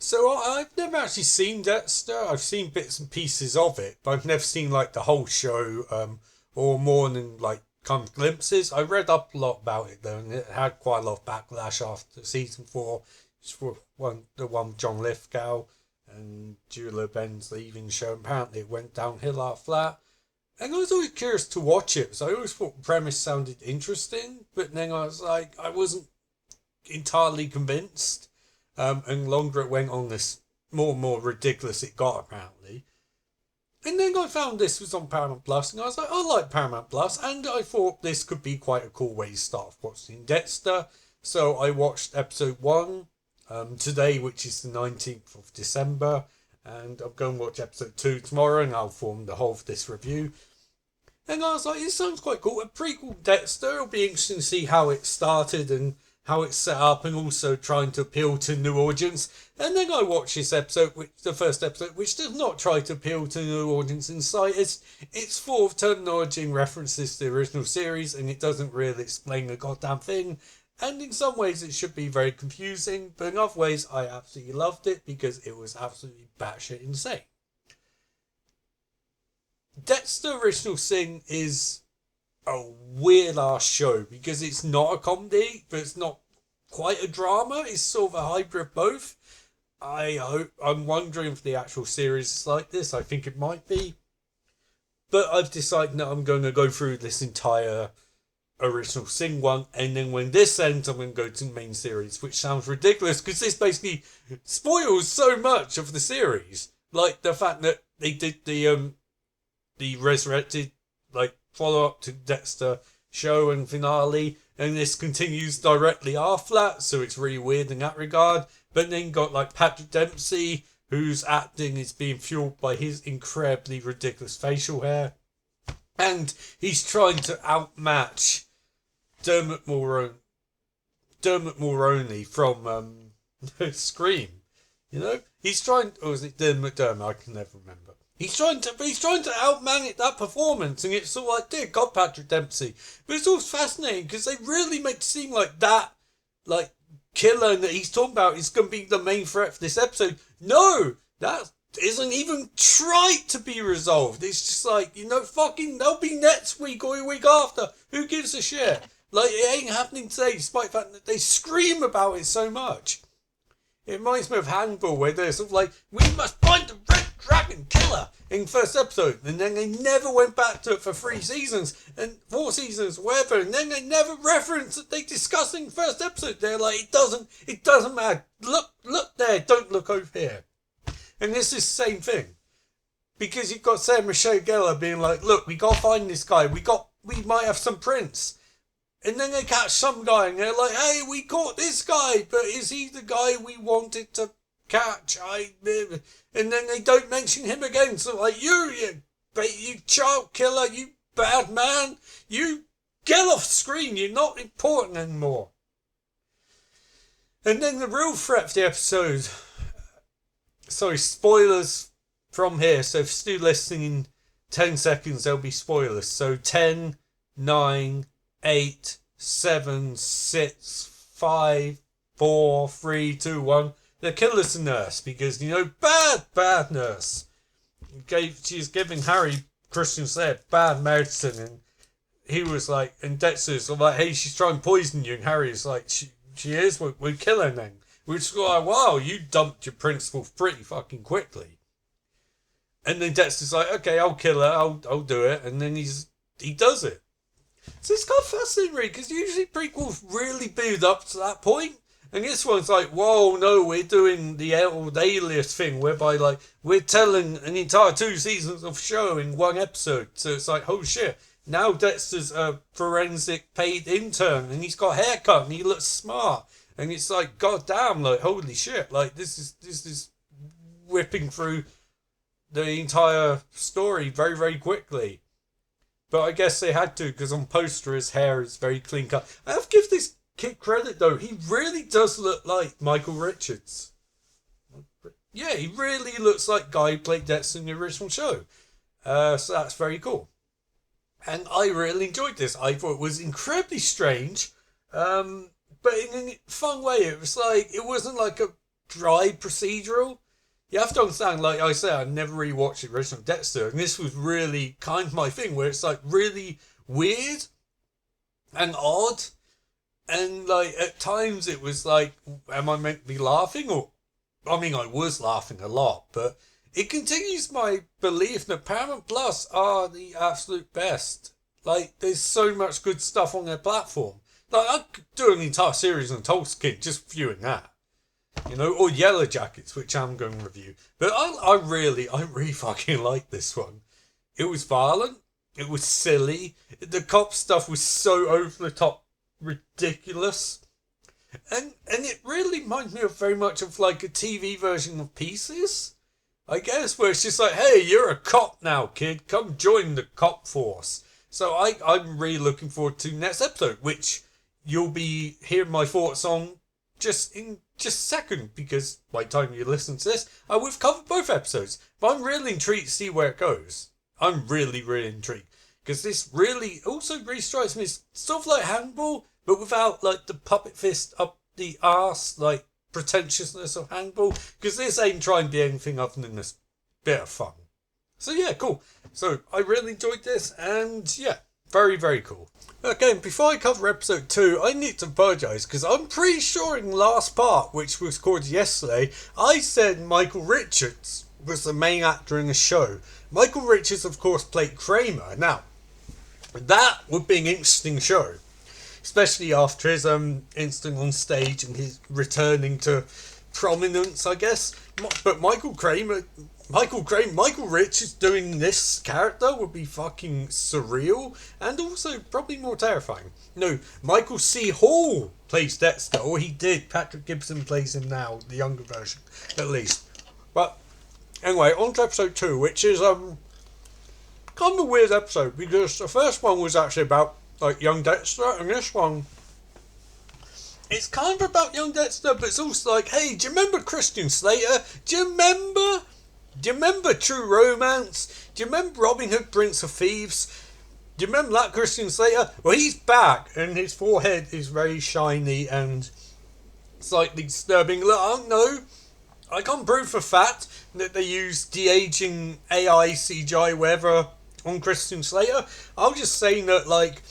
So I've never actually seen Dexter. I've seen bits and pieces of it, but I've never seen like the whole show, or more than like kind of glimpses. I read up a lot about it though, and it had quite a lot of backlash after season four. It's for the one with John Lithgow and Julia Benz leaving the show. Apparently, it went downhill after that. And I was always curious to watch it, so I always thought the premise sounded interesting, but then I was like, I wasn't entirely convinced. And longer it went on, this more and more ridiculous it got, apparently. And then I found this was on Paramount Plus, and I was like, I like Paramount Plus, and I thought this could be quite a cool way to start off watching Dexter. So I watched episode 1 today, which is the 19th of December, and I'm going to watch episode 2 tomorrow, and I'll form the whole of this review. And I was like, it sounds quite cool. A prequel Dexter, it'll be interesting to see how it started and how it's set up, and also trying to appeal to new audience. And then I watched this episode, the first episode, which does not try to appeal to new audience in sight. It's full of terminology and references to the original series, and it doesn't really explain a goddamn thing. And in some ways it should be very confusing, but in other ways I absolutely loved it because it was absolutely batshit insane. Dexter Original Sin is a weird ass show because it's not a comedy, but it's not quite a drama. It's sort of a hybrid of both. I'm wondering if the actual series is like this. I think it might be. But I've decided that I'm going to go through this entire Original Sin one, and then when this ends, I'm going to go to the main series, which sounds ridiculous because this basically spoils so much of the series. Like the fact that they did the resurrected like follow up to Dexter show and finale, and this continues directly after that, so it's really weird in that regard. But then got like Patrick Dempsey, whose acting is being fueled by his incredibly ridiculous facial hair, and he's trying to outmatch Dermot Mulroney from Scream. You know, he's trying. Or is it Dermot? I can never remember. He's trying to outman that performance, and it's all like, dear God, Patrick Dempsey. But it's all fascinating because they really make it seem like that, like killer that he's talking about is going to be the main threat for this episode. No, that isn't even tried to be resolved. It's just like, fucking, they'll be next week or a week after. Who gives a shit? Like, it ain't happening today, despite the fact that they scream about it so much. It reminds me of Hannibal, where they're sort of like, we must find the Red Dragon Killer in the first episode, and then they never went back to it for 3 seasons, and 4 seasons, whatever, and then they never referenced that they discussed in the first episode. They're like, it doesn't matter. Look there, don't look over here. And this is the same thing. Because you've got Sarah Michelle Gellar being like, look, we gotta find this guy, we might have some prints. And then they catch some guy and they're like, hey, we caught this guy, but is he the guy we wanted to catch? And then they don't mention him again. So like, you child killer, you bad man, you get off screen, you're not important anymore. And then the real threat for the episode, sorry, spoilers from here. So if you're still listening in 10 seconds, there'll be spoilers. So 10, 9, 8, 7, 6, 5, 4, 3, 2, 1. The killer's a nurse because, bad nurse. She's giving Harry, Christian said, bad medicine, and he was like, and Dexter's like, hey, she's trying to poison you, and Harry's like, she is, we'll kill her then. Which is like, wow, you dumped your principal pretty fucking quickly. And then Dexter's like, okay, I'll kill her, I'll do it, and then he does it. So it's kind of fascinating, really, because usually prequels really build up to that point. And this one's like, whoa, no, we're doing the old Alias thing, whereby, like, we're telling an entire 2 seasons of show in 1 episode. So it's like, oh shit, now Dexter's a forensic paid intern, and he's got a haircut, and he looks smart. And it's like, goddamn, like, holy shit, like, this is whipping through the entire story very, very quickly. But I guess they had to, because on poster his hair is very clean cut. I have to give this kid credit though, he really does look like Michael Richards. Yeah, he really looks like guy who played Dexter in the original show. So that's very cool. And I really enjoyed this. I thought it was incredibly strange, but in a fun way. It was like, it wasn't like a dry procedural. You have to understand, like I said, I've never really watched the original Dexter, and this was really kind of my thing, where it's like really weird and odd, and like at times it was like, am I meant to be laughing? Or, I mean, I was laughing a lot, but it continues my belief that Paramount Plus are the absolute best. Like, there's so much good stuff on their platform. Like, I could do an entire series on Tolkien just viewing that. You know, or Yellow Jackets, which I'm going to review. But I really fucking like this one. It was violent. It was silly. The cop stuff was so over the top ridiculous. And it really reminds me of very much of like a TV version of Pieces, I guess, where it's just like, hey, you're a cop now, kid. Come join the cop force. So I'm really looking forward to next episode, which you'll be hearing my thoughts on just a second, because by the time you listen to this, we've covered both episodes. But I'm really intrigued to see where it goes. I'm really, really intrigued. Because this really also really strikes me as sort of like Hannibal, but without like the puppet fist up the arse, like pretentiousness of Hannibal. Because this ain't trying to be anything other than this bit of fun. So yeah, cool. So I really enjoyed this, and yeah, very, very cool. Again, before I cover episode 2, I need to apologise, because I'm pretty sure in the last part, which was recorded yesterday, I said Michael Richards was the main actor in the show. Michael Richards, of course, played Kramer. Now, that would be an interesting show, especially after his incident on stage and his returning to prominence, I guess. But Michael Richards doing this character would be fucking surreal, and also probably more terrifying. No, Michael C. Hall plays Dexter, or he did. Patrick Gibson plays him now, the younger version, at least. But anyway, on to episode 2, which is kind of a weird episode, because the first one was actually about like young Dexter, and this one, it's kind of about young Dexter, but it's also like, hey, do you remember Christian Slater? Do you remember True Romance? Do you remember Robin Hood, Prince of Thieves? Do you remember that Christian Slater? Well, he's back, and his forehead is very shiny and slightly disturbing. Look, I don't know. I can't prove for fact that they use de-aging AI, CGI, whatever, on Christian Slater. I'm just saying that, like,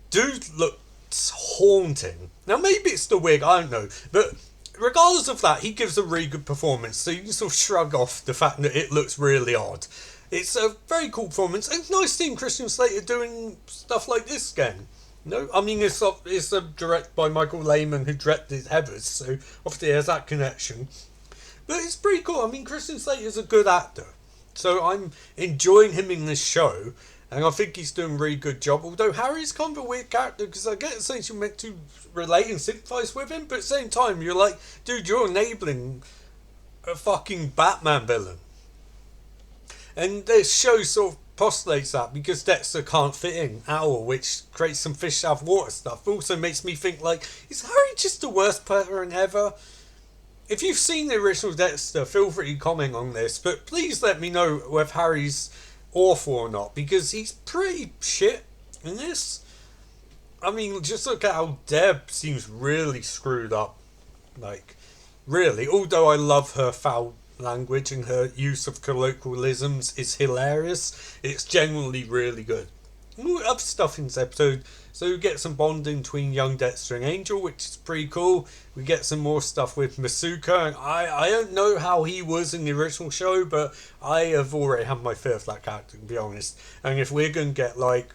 dude looks haunting. Now, maybe it's the wig, I don't know. But regardless of that, he gives a really good performance, so you can sort of shrug off the fact that it looks really odd. It's a very cool performance, and it's nice seeing Christian Slater doing stuff like this again. No, I mean, it's directed by Michael Lehman, who directed Heathers, so obviously there's that connection. But it's pretty cool. I mean, Christian Slater's a good actor, so I'm enjoying him in this show, and I think he's doing a really good job. Although Harry's kind of a weird character, because I get the sense you're meant to relate and sympathise with him, but at the same time, you're like, dude, you're enabling a fucking Batman villain. And this show sort of postulates that, because Dexter can't fit in at all, which creates some fish out of water stuff. It also makes me think, like, is Harry just the worst parent ever? If you've seen the original Dexter, feel free to comment on this, but please let me know whether Harry's awful or not, because he's pretty shit in this. I mean, just look at how Deb seems really screwed up. Like, really. Although I love her foul language and her use of colloquialisms is hilarious, it's genuinely really good. More other stuff in this episode. So we get some bonding between young Dexter and Angel, which is pretty cool. We get some more stuff with Masuka, and I don't know how he was in the original show, but I have already had my fear of that character, to be honest. And if we're going to get like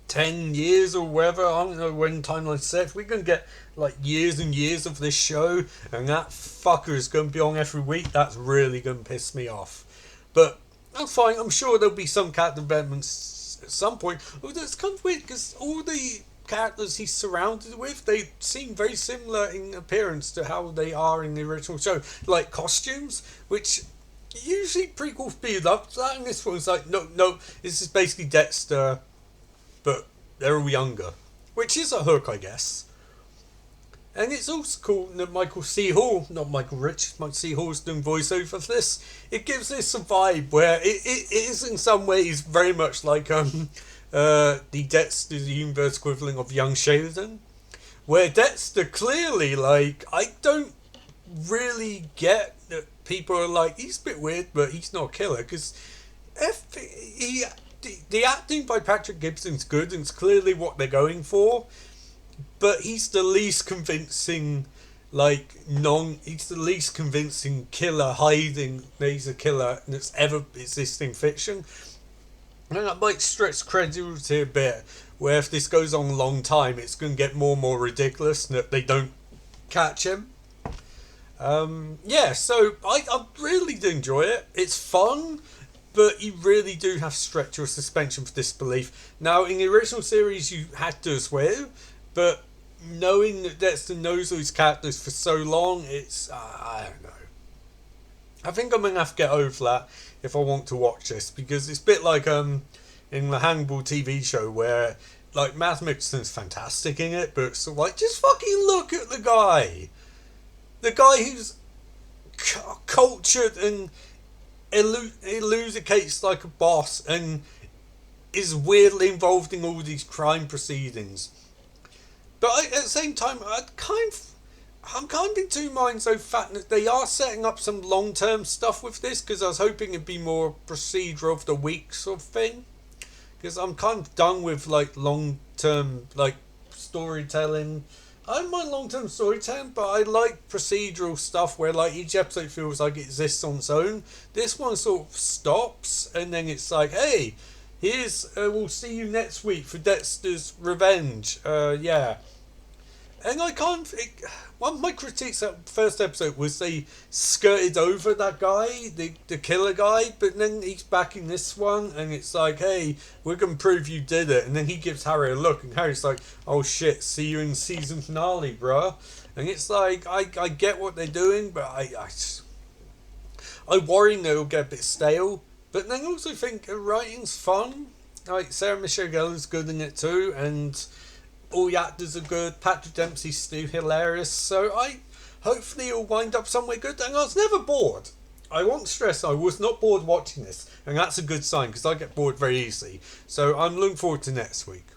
10 years or whatever, I don't know when timeline set, if we're going to get like years and years of this show, and that fucker is going to be on every week, that's really going to piss me off. But that's fine. I'm sure there'll be some character developments at some point. Although it's kind of weird, because all the characters he's surrounded with, they seem very similar in appearance to how they are in the original show. Like costumes, which usually prequels build up to that, and this one's like, no, this is basically Dexter, but they're all younger, which is a hook, I guess. And it's also cool that Michael C. Hall, not Michael Richards, Michael C. Hall's doing voiceover for this. It gives this a vibe where it is in some ways very much like the Dexter universe equivalent of Young Sheldon, Where Dexter clearly, like, I don't really get that people are like, he's a bit weird, but he's not a killer, because the acting by Patrick Gibson's good, and it's clearly what they're going for, but he's the least convincing, he's the least convincing killer hiding that he's a killer that's ever existing fiction. And that might stretch credibility a bit, where if this goes on a long time, it's going to get more and more ridiculous that they don't catch him. So I really do enjoy it. It's fun, but you really do have to stretch your suspension of disbelief. Now, in the original series, you had to as well, but knowing that Dexter knows those characters for so long, it's, I don't know. I think I'm going to have to get over that if I want to watch this, because it's a bit like in the Hannibal TV show where, like, Matt Mixon's fantastic in it, but it's like, just fucking look at the guy. The guy who's cultured and elucidates like a boss and is weirdly involved in all these crime proceedings. But at the same time, I'm kind of in two minds though, fact that they are setting up some long-term stuff with this, because I was hoping it'd be more procedural of the week sort of thing. Because I'm kind of done with like long-term like storytelling. I don't mind long-term storytelling, but I like procedural stuff where like each episode feels like it exists on its own. This one sort of stops, and then it's like, hey, we'll see you next week for Dexter's Revenge. And I can't. One of my critiques at first episode was they skirted over that guy, the killer guy, but then he's back in this one, and it's like, hey, we're going to prove you did it. And then he gives Harry a look, and Harry's like, oh shit, see you in season finale, bruh. And it's like, I get what they're doing, but I worry they'll get a bit stale. But then I also think the writing's fun. Like, Sarah Michelle Gellar's good in it too, and all the actors are good. Patrick Dempsey's still hilarious. So hopefully it'll wind up somewhere good. And I was never bored. I want to stress I was not bored watching this. And that's a good sign, because I get bored very easily. So I'm looking forward to next week.